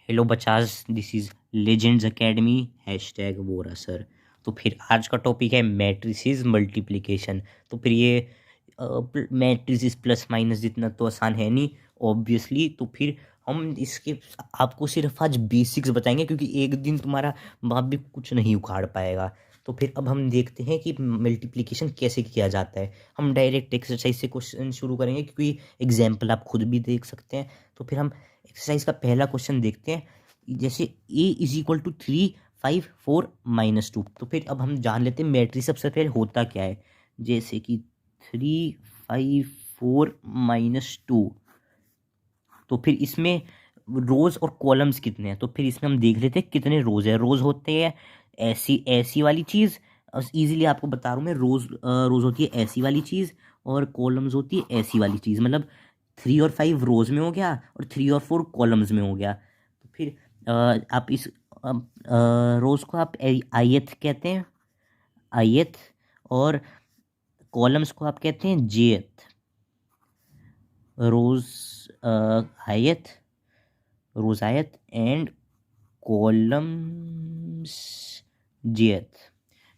Hello बचाज, this is legends academy hashtag Vora sir. तो फिर आज का टॉपिक है मैट्रिसेस मल्टीप्लिकेशन। तो फिर ये मैट्रिसेस प्लस माइनस जितना तो आसान है नहीं ऑब्वियसली। तो फिर हम इसके आपको सिर्फ आज बेसिक्स बताएंगे, क्योंकि एक दिन तुम्हारा बाप भी कुछ नहीं उखाड़ पाएगा। तो फिर अब हम देखते हैं कि मल्टीप्लिकेशन कैसे किया जाता है। हम डायरेक्ट एक्सरसाइज से क्वेश्चन शुरू करेंगे, क्योंकि एग्जाम्पल आप खुद भी देख सकते हैं। तो फिर हम एक्सरसाइज का पहला क्वेश्चन देखते हैं। जैसे a इज इक्वल टू 3, 5, 4, -2। तो फिर अब हम जान लेते हैं मैट्रिक्स सबसे पहले होता क्या है। जैसे कि 3, 5, 4, -2। तो फिर इसमें रोज और कॉलम्स कितने हैं। तो फिर इसमें हम देख लेते हैं कितने रोज है। रोज होते हैं ऐसी ऐसी वाली चीज़। इजीली आपको बता रहा हूँ मैं। रोज होती है ऐसी वाली चीज़, और कॉलम्स होती है ऐसी वाली चीज़। मतलब 3 और 5 रोज में हो गया, और 3 और 4 कॉलम्स में हो गया। तो फिर आप इस रोज को आप आयत कहते हैं, आयत। और कॉलम्स को आप कहते हैं जेथ। रोज आयत, रोजायत एंड कॉलम्स जेथ।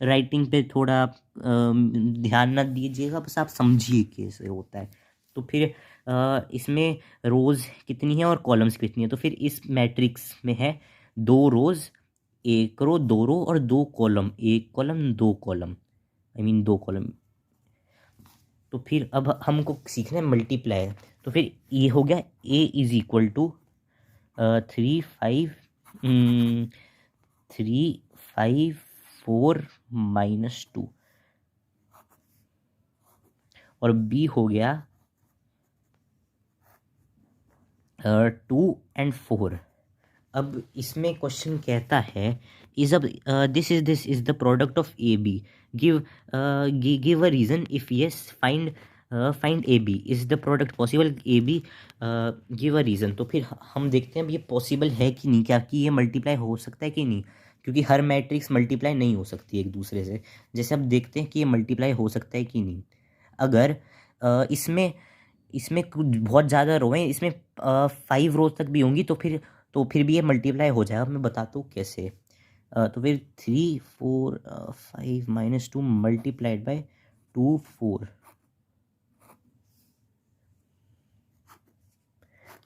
राइटिंग पे थोड़ा आप ध्यान ना दीजिएगा, बस आप समझिए कैसे होता है। तो फिर इसमें रोज कितनी है और कॉलम्स कितनी है। तो फिर इस मैट्रिक्स में है 2 रोज, 1 रो, 2 रो और 2 column. 1 column 2 column, I mean 2 column. तो फिर अब हमको सीखना है मल्टीप्लाई। तो फिर ये हो गया a इज इक्वल टू 3, 5, 3, 5, 4 -2। और b हो गया 2 और 4। अब इसमें क्वेश्चन कहता है इज अब this is the product of A B. Give give a reason if yes find A B. Is the product possible A B, give a reason. तो फिर हम देखते हैं अब ये पॉसिबल है कि नहीं, क्या कि ये मल्टीप्लाई हो सकता है कि नहीं। क्योंकि हर मैट्रिक्स मल्टीप्लाई नहीं हो सकती एक दूसरे से। जैसे अब देखते हैं कि ये मल्टीप्लाई हो सकता है कि नहीं। अगर इसमें इसमें कुछ बहुत ज़्यादा रो हैं, इसमें 5 रोज तक भी होंगी, तो फिर भी ये मल्टीप्लाई हो जाएगा। मैं बताता हूँ कैसे। तो फिर 3, 4, 5 -2 मल्टीप्लाइड बाय 2, 4।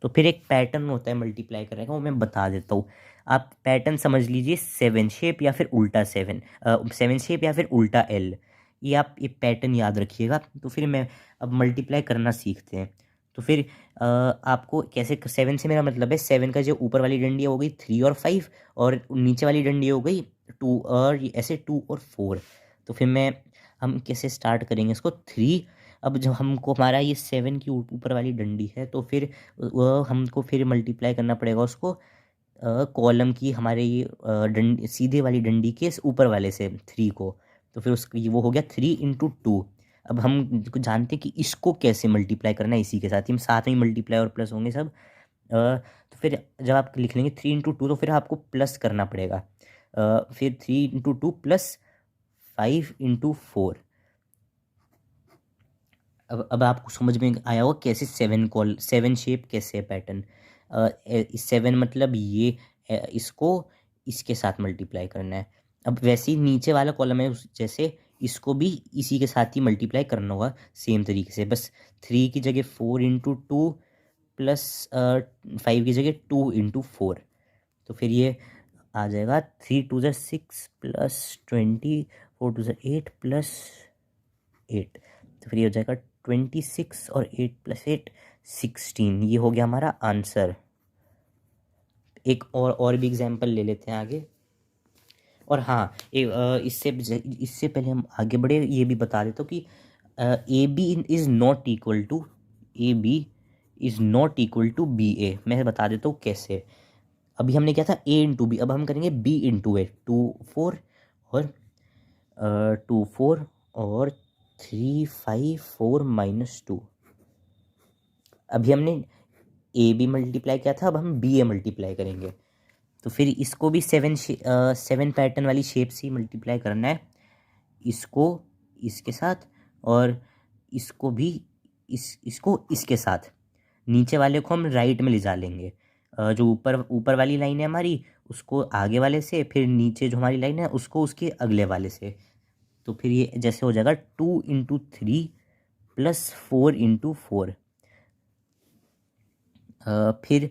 तो फिर एक पैटर्न होता है मल्टीप्लाई करने का, वो मैं बता देता हूँ। आप पैटर्न समझ लीजिए, 7 शेप या फिर उल्टा 7 शेप या फिर उल्टा L। ये आप ये पैटर्न याद रखिएगा। तो फिर मैं अब मल्टीप्लाई करना सीखते हैं। तो फिर आपको कैसे 7 से मेरा मतलब है 7 का जो ऊपर वाली डंडी हो गई 3 और 5, और नीचे वाली डंडी हो गई 2, और ऐसे 2 और 4। तो फिर हम कैसे स्टार्ट करेंगे इसको। 3। अब जब हमको हमारा ये 7 की ऊपर वाली डंडी है, तो फिर वह हमको फिर मल्टीप्लाई करना पड़ेगा उसको कॉलम की हमारे ये डंडी सीधे वाली डंडी के ऊपर वाले से 3 को। तो फिर उसकी वो हो गया 3 × 2। अब हम जानते हैं कि इसको कैसे मल्टीप्लाई करना है, इसी के साथ ही हम साथ में मल्टीप्लाई और प्लस होंगे सब। तो फिर जब आप लिख लेंगे 3 × 2, तो फिर आपको प्लस करना पड़ेगा। फिर 3 × 2 प्लस 5 × 4। अब आपको समझ में आया होगा कैसे 7 शेप कैसे है पैटर्न। 7 मतलब ये इसको इसके साथ मल्टीप्लाई करना है। अब वैसे ही नीचे वाला कॉलम है जैसे इसको भी इसी के साथ ही मल्टीप्लाई करना होगा सेम तरीके से। बस 3 की जगह 4 × 2 प्लस 5 की जगह 2 × 4। तो फिर ये आ जाएगा 3 × 2 = 6 प्लस 20, 4 × 2 = 8 प्लस 8। तो फिर ये हो जाएगा 26, और 8 + 8 16। ये हो गया हमारा आंसर। एक और भी एग्जाम्पल ले लेते हैं आगे। और हाँ, इससे पहले हम आगे बढ़े ये भी बता देता हूँ कि A B is not equal to A B is not equal to B A. मैं बता देता हूँ कैसे। अभी हमने क्या था A × B, अब हम करेंगे B × A। 2 4 और 2 4 और 3 5 4 -2। अभी हमने ए बी मल्टीप्लाई किया था, अब हम बी ए मल्टीप्लाई करेंगे। तो फिर इसको भी 7 पैटर्न वाली शेप से ही मल्टीप्लाई करना है। इसको इसके साथ, और इसको भी इसको इसके साथ। नीचे वाले को हम राइट में ले जा लेंगे। जो ऊपर वाली लाइन है हमारी उसको आगे वाले से, फिर नीचे जो हमारी लाइन है उसको उसके अगले वाले से। तो फिर ये जैसे हो जाएगा 2 × 3 + 4 × 4। फिर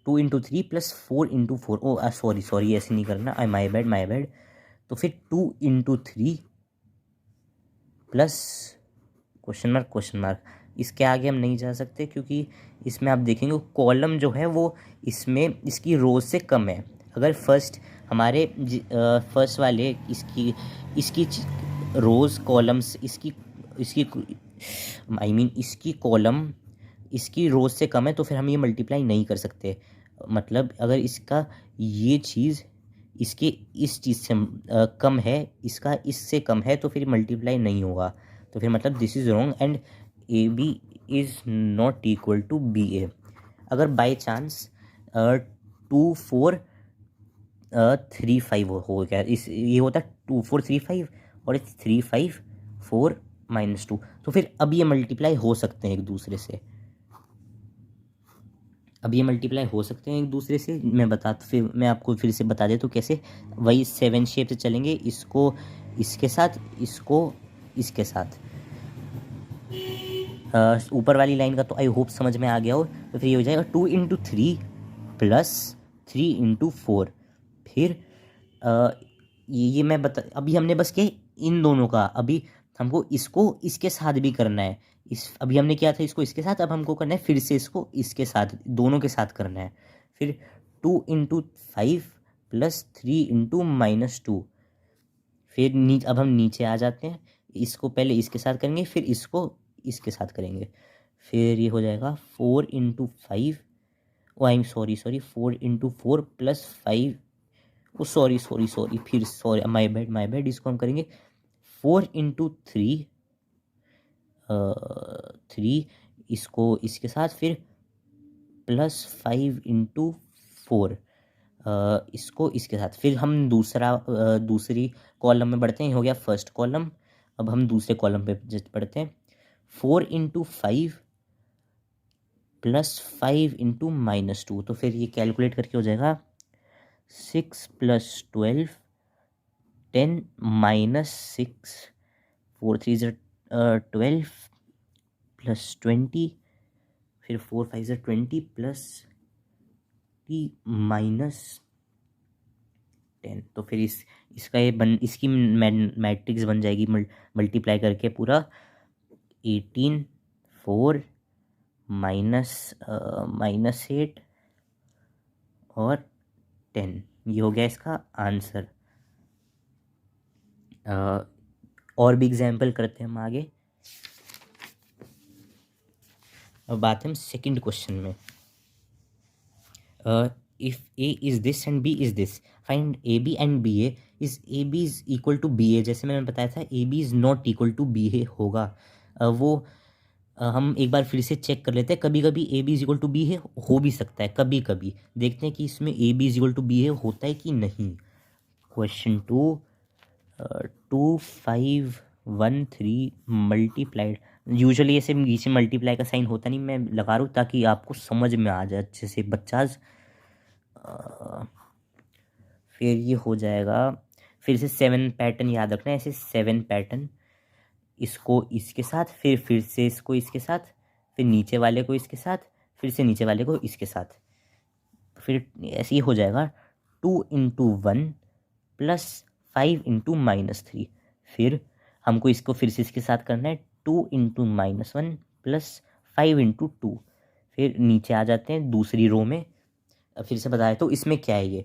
2 × 3 + 4 × 4। ओ सॉरी ऐसे नहीं करना, माई बैड। तो फिर 2 × 3 प्लस क्वेश्चन मार्क। इसके आगे हम नहीं जा सकते क्योंकि इसमें आप देखेंगे कॉलम जो है वो इसमें इसकी रोज से कम है। अगर हमारे फर्स्ट वाले इसकी रोज कॉलम्स इसकी इसकी कॉलम इसकी रोज से कम है तो फिर हम ये मल्टीप्लाई नहीं कर सकते। मतलब अगर इसका ये चीज़ इसके इस चीज़ से कम है, इसका इससे कम है, तो फिर मल्टीप्लाई नहीं होगा। तो फिर मतलब this is wrong and A B is not equal to B A. अगर बाय चांस 2 4 3 5 हो गया, ये होता है 2 4 3 5 और 3 5 4 -2, तो फिर अब ये मल्टीप्लाई हो सकते हैं एक दूसरे से। मैं आपको फिर से बता देता हूँ कैसे। वही 7 शेप से चलेंगे, इसको इसके साथ, इसको इसके साथ। ऊपर वाली लाइन का तो आई होप समझ में आ गया हो। तो फिर ये हो जाएगा 2 × 3 + 3 × 4। फिर ये मैं अभी हमने बस किया इन दोनों का, अभी हमको इसको इसके साथ भी करना है। अभी हमने किया था इसको इसके साथ, अब हमको करना है फिर से इसको इसके साथ, दोनों के साथ करना है। फिर 2 × 5 + 3 × -2। फिर अब हम नीचे आ जाते हैं, इसको पहले इसके साथ करेंगे फिर इसको इसके साथ करेंगे। फिर ये हो जाएगा 4 × 5, oh I am sorry 4 × 4 + 5। Oh sorry फिर सॉरी, माई बैड। इसको हम करेंगे 4 × 3 इसको इसके साथ, फिर +5 × 4 इसको इसके साथ। फिर हम दूसरी कॉलम में बढ़ते हैं। हो गया फर्स्ट कॉलम। अब हम दूसरे कॉलम पे जस्ट पढ़ते हैं। 4 × 5 + 5 × -2। तो फिर ये कैलकुलेट करके हो जाएगा 6 + 12 10 -6 4 3 12 + 20, फिर 4 5 20 + t -10। तो फिर इसका इसकी मैट्रिक्स बन जाएगी मल्टीप्लाई करके पूरा 18 4 -8 और 10। ये हो गया इसका आंसर। और भी एग्जाम्पल करते हैं हम आगे। अब बात है हम सेकंड क्वेश्चन में। If A is this and B is this, find A B and B A is equal to B A. जैसे मैंने बताया था A B is not equal to B A होगा। हम एक बार फिर से चेक कर लेते हैं। कभी कभी A B is equal to B A हो भी सकता है, कभी कभी देखते हैं कि इसमें A B is equal to B A होता है कि नहीं। Question 2 5 1 3 multiplied. यूजुअली ऐसे बीच में मल्टीप्लाई का साइन होता नहीं, मैं लगा रहा हूँ ताकि आपको समझ में आ जाए अच्छे से बच्चाज। फिर ये हो जाएगा, फिर से 7 पैटर्न याद रखना है। ऐसे 7 पैटर्न, इसको इसके साथ, फिर से इसको इसके साथ, फिर नीचे वाले को इसके साथ, फिर से नीचे वाले को इसके साथ। फिर ऐसे ही हो जाएगा 2 × 1 + 5 × -3। फिर हमको इसको फिर से इसके साथ करना है 2 × -1 + 5 × 2। फिर नीचे आ जाते हैं दूसरी रो में। फिर से बताया तो इसमें क्या है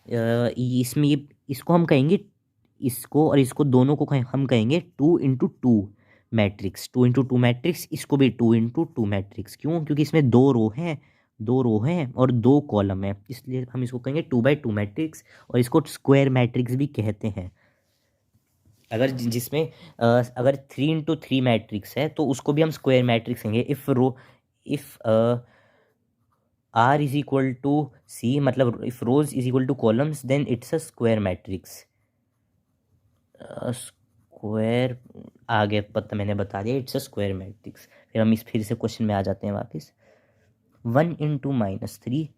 इसमें इसको हम कहेंगे, इसको और इसको दोनों को हम कहेंगे 2 × 2 मैट्रिक्स। 2 × 2 मैट्रिक्स, इसको भी 2 × 2 मैट्रिक्स। क्यों? क्योंकि इसमें दो रो हैं और 2 कॉलम है, इसलिए हम इसको कहेंगे 2 × 2 मैट्रिक्स। और इसको स्क्वायर मैट्रिक्स भी कहते हैं। अगर 3 × 3 मैट्रिक्स है तो उसको भी हम स्क्वायर मैट्रिक्स कहेंगे। If R is equal to C, मतलब if rows is equal to columns, then it's a square matrix. Square आगे मैंने बता दिया, इट्स अ स्क्वायर मैट्रिक्स। फिर से क्वेश्चन में आ जाते हैं वापस। 1 × -3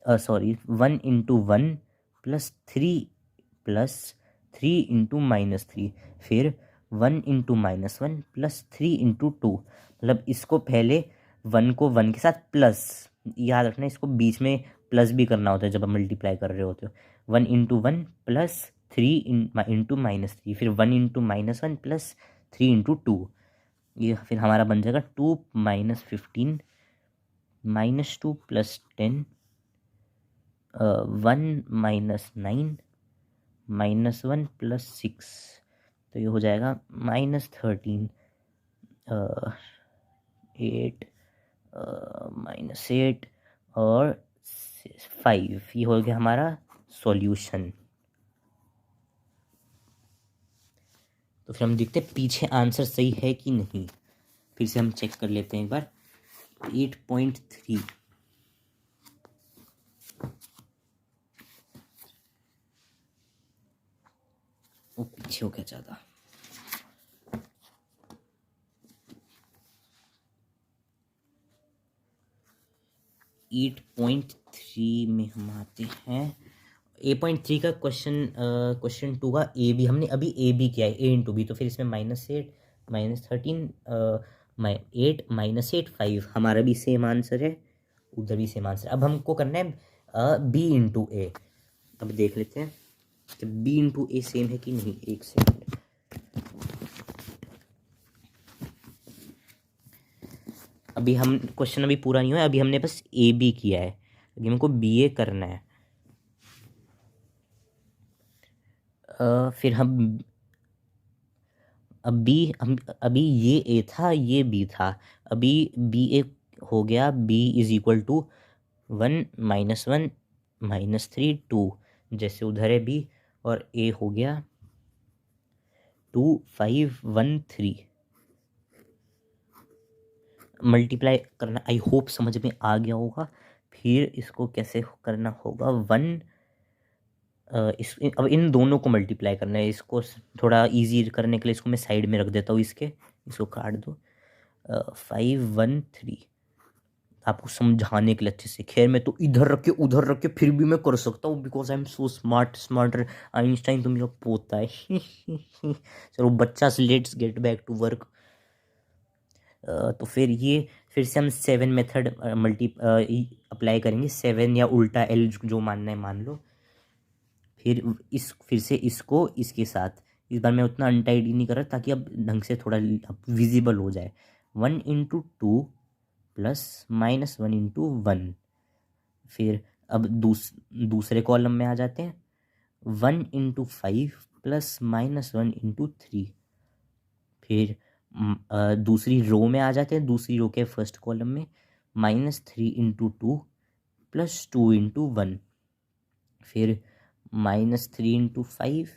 सॉरी 1 × 1 +3 इंटू -3, फिर 1 × -1 +3 × 2। मतलब इसको पहले 1 को 1 के साथ प्लस, याद रखना इसको बीच में प्लस भी करना होता है जब आप मल्टीप्लाई कर रहे होते हो। 1 × 1 +3 इंटू -3, फिर 1 × -1 +3 × 2। ये फिर हमारा बन जाएगा 2 - 15 -2 + 10 1 - 9 -1 + 6, तो ये हो जाएगा -13 8 -8 और 5। ये हो गया हमारा सॉल्यूशन। तो फिर हम देखते हैं पीछे आंसर सही है कि नहीं। फिर से हम चेक कर लेते हैं एक बार। 8.3 वो पीछे हो गया ज़्यादा। 8.3 में हम आते हैं। 8.3 का क्वेश्चन 2 का ए बी हमने अभी ए बी किया है, A × B, तो फिर इसमें -8 -13 8 -8 5 हमारा भी सेम आंसर है, उधर भी सेम आंसर। अब हमको करना है B × A। अब देख लेते हैं कि B × A सेम है कि नहीं। एक सेकंड, अभी हम क्वेश्चन अभी पूरा नहीं हुआ, अभी हमने बस ए बी किया है, अभी हमको बी ए करना है। फिर हम अभी ये ए था, ये बी था, अभी बी ए हो गया। बी = 1 -1 -3 2, जैसे उधर है बी, और ए हो गया 2 5 1 3। मल्टीप्लाई करना आई होप समझ में आ गया होगा। फिर इसको कैसे करना होगा, 1 अब इन दोनों को मल्टीप्लाई करना है। इसको थोड़ा इजी करने के लिए इसको मैं साइड में रख देता हूँ, इसको काट दो। 5 1 3 आपको समझाने के लिए अच्छे से। खैर मैं तो इधर रख के उधर रख के फिर भी मैं कर सकता हूँ, because I am so smarter Einstein तो मेरा पोता है। चलो बच्चा से, let's get back to work. तो फिर से हम 7 मेथड अप्लाई करेंगे। 7 या उल्टा L जो मानना है मान लो। फिर से इसको इसके साथ, इस बार मैं उतना अनटाइडी नहीं कर रहा ताकि अब ढंग से थोड़ा विजिबल हो जाए। 1 × 2 + -1 × 1। फिर अब दूसरे कॉलम में आ जाते हैं। 1 × 5 + -1 × 3। फिर दूसरी रो में आ जाते हैं, दूसरी रो के फर्स्ट कॉलम में -3 × 2 + 2 × 1। फिर -3 × 5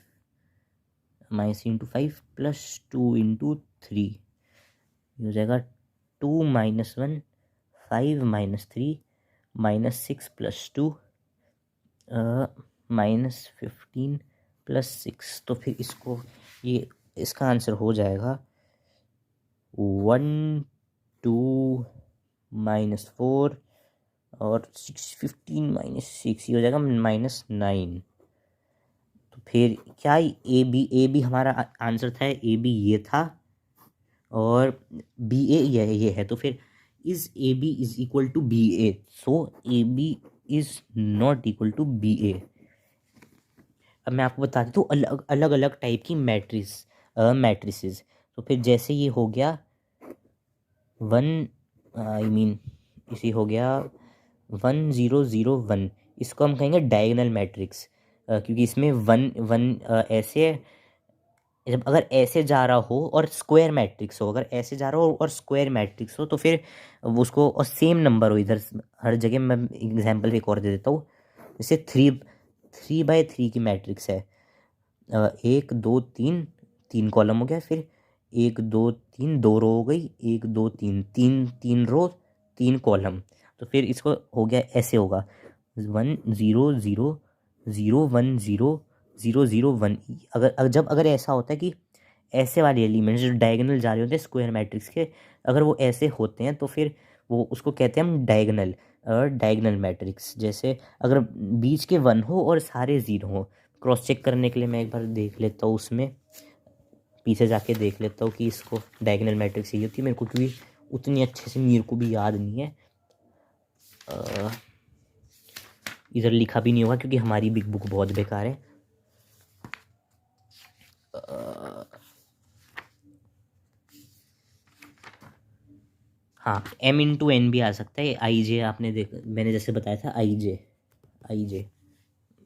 + 2 × 3, हो जाएगा 2 - 1 5 - 3 -6 + 2 -15 + 6। तो फिर इसका आंसर हो जाएगा 1 2 -4 और 6 15 - 6, ये हो जाएगा -9। तो फिर क्या ए बी हमारा आंसर था, ए बी ये था, और बी ए ये है। तो फिर is A B = B A, so A B is not equal to B A. अब मैं आपको बता देता हूँ अलग अलग टाइप की मैट्रिसेस। तो फिर जैसे ये हो गया 1 इसे हो गया 1 0 0 1, इसको हम कहेंगे डायगोनल मैट्रिक्स, क्योंकि इसमें 1 1 ऐसे, जब अगर ऐसे जा रहा हो और स्क्वायर मैट्रिक्स हो, अगर ऐसे जा रहा हो और स्क्वायर मैट्रिक्स हो, तो फिर वो उसको, और सेम नंबर हो इधर हर जगह। मैं एग्जांपल एक और दे देता हूँ, जैसे 3 × 3 की मैट्रिक्स है। 1 2 3 3 कॉलम हो गया, फिर 1 2 3 2 रो हो गई, 1 2 3 3 रो 3 कॉलम। तो फिर इसको हो गया, ऐसे होगा 1 0 0 0 1 0 0 0 1। अगर ऐसा होता है कि ऐसे वाले एलिमेंट्स जो डायगोनल जा रहे होते हैं स्क्वायर मैट्रिक्स के, अगर वो ऐसे होते हैं तो फिर वो उसको कहते हैं हम डायगोनल। डायगनल मैट्रिक्स, जैसे अगर बीच के 1 हो और सारे 0 हो, क्रॉस चेक करने के लिए मैं एक बार देख लेता हूँ, उसमें पीछे जाके देख लेता हूँ कि इसको डायगनल मैट्रिक्स यही होती है मेरे को, क्योंकि उतनी अच्छे से मेरे को भी याद नहीं है। इधर लिखा भी नहीं होगा क्योंकि हमारी बिग बुक बहुत बेकार है। हाँ, m×n भी आ सकता है। आई जे आपने मैंने जैसे बताया था,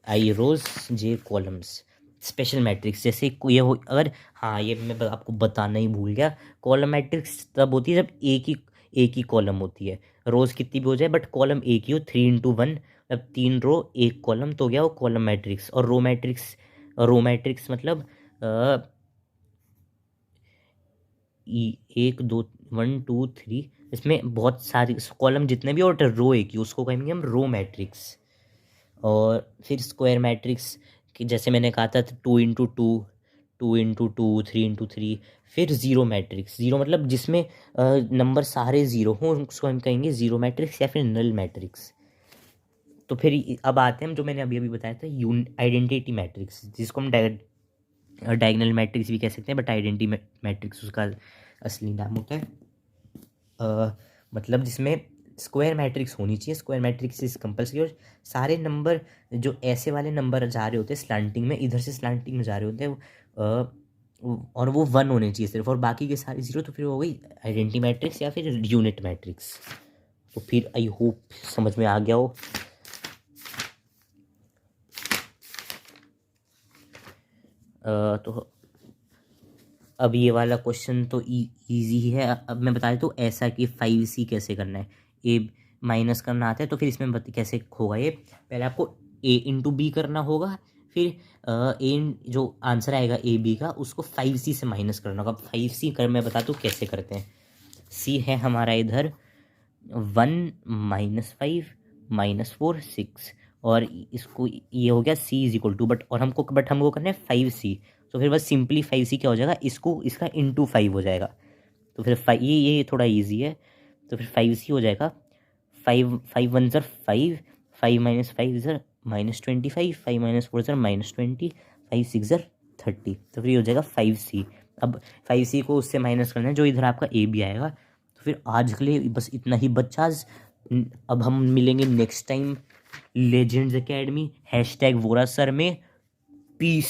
आई रोज जे कॉलम्स, स्पेशल मैट्रिक्स जैसे ये हो अगर, हाँ ये मैं आपको बताना ही भूल गया, कॉलम मैट्रिक्स तब होती है जब एक ही कॉलम होती है, रोज कितनी भी हो जाए बट कॉलम एक ही हो, 3×1, मतलब 3 रो 1 कॉलम, तो गया वो कॉलम मैट्रिक्स। और रो मैट्रिक्स मतलब 1 2 1 2 3, इसमें बहुत सारी कॉलम जितने भी और रो एक ही, उसको कहेंगे हम रो मैट्रिक्स। और फिर स्क्वायर मैट्रिक्स कि जैसे मैंने कहा था 2×2, 2×2, 3×3। फिर ज़ीरो मैट्रिक्स, ज़ीरो मतलब जिसमें नंबर सारे ज़ीरो हों, उसको हम कहेंगे ज़ीरो मैट्रिक्स या फिर नल मैट्रिक्स। तो फिर अब आते हैं हम जो मैंने अभी अभी बताया था आइडेंटिटी मैट्रिक्स, जिसको हम डायगनल मैट्रिक्स भी कह सकते हैं, बट आइडेंटिटी मैट्रिक्स उसका असली नाम होता है। मतलब जिसमें स्क्वायर मैट्रिक्स होनी चाहिए, स्क्वायर मैट्रिक्स इज कंपल्सरी, और सारे नंबर जो ऐसे वाले नंबर जा रहे होते हैं स्लांटिंग में, इधर से स्लांटिंग में जा रहे होते हैं, और वो 1 होने चाहिए सिर्फ, और बाकी के सारे 0, तो फिर हो गई आइडेंटिटी मैट्रिक्स या फिर यूनिट मैट्रिक्स। तो फिर आई होप समझ में आ गया हो। तो अब ये वाला क्वेश्चन तो इजी ही है। अब मैं बता देता हूँ ऐसा कि 5C कैसे करना है। ए माइनस करना आता है तो फिर इसमें कैसे होगा ये, पहले आपको A×B करना होगा, फिर ए जो आंसर आएगा AB का उसको 5C से माइनस करना होगा। 5C कर मैं बताता हूँ कैसे करते हैं। C है हमारा इधर 1 -5 -4 6, और इसको ये हो गया C=2, बट हमको करना है 5C, तो फिर बस सिंपली 5C क्या हो जाएगा, इसका ×5 हो जाएगा। तो फिर ये थोड़ा इजी है, तो फिर 5C हो जाएगा। 5 5 1 ज़र 5, 5 - 5 ज़र -25, 5 - 4 ज़र -20, 5 6 ज़र 30, तो फिर ये हो जाएगा 5C। अब 5C को उससे माइनस करना है जो इधर आपका AB आएगा। तो फिर आज के लिए बस इतना ही बच्चा। अब हम मिलेंगे next time legends academy #Vora sir में। पीस।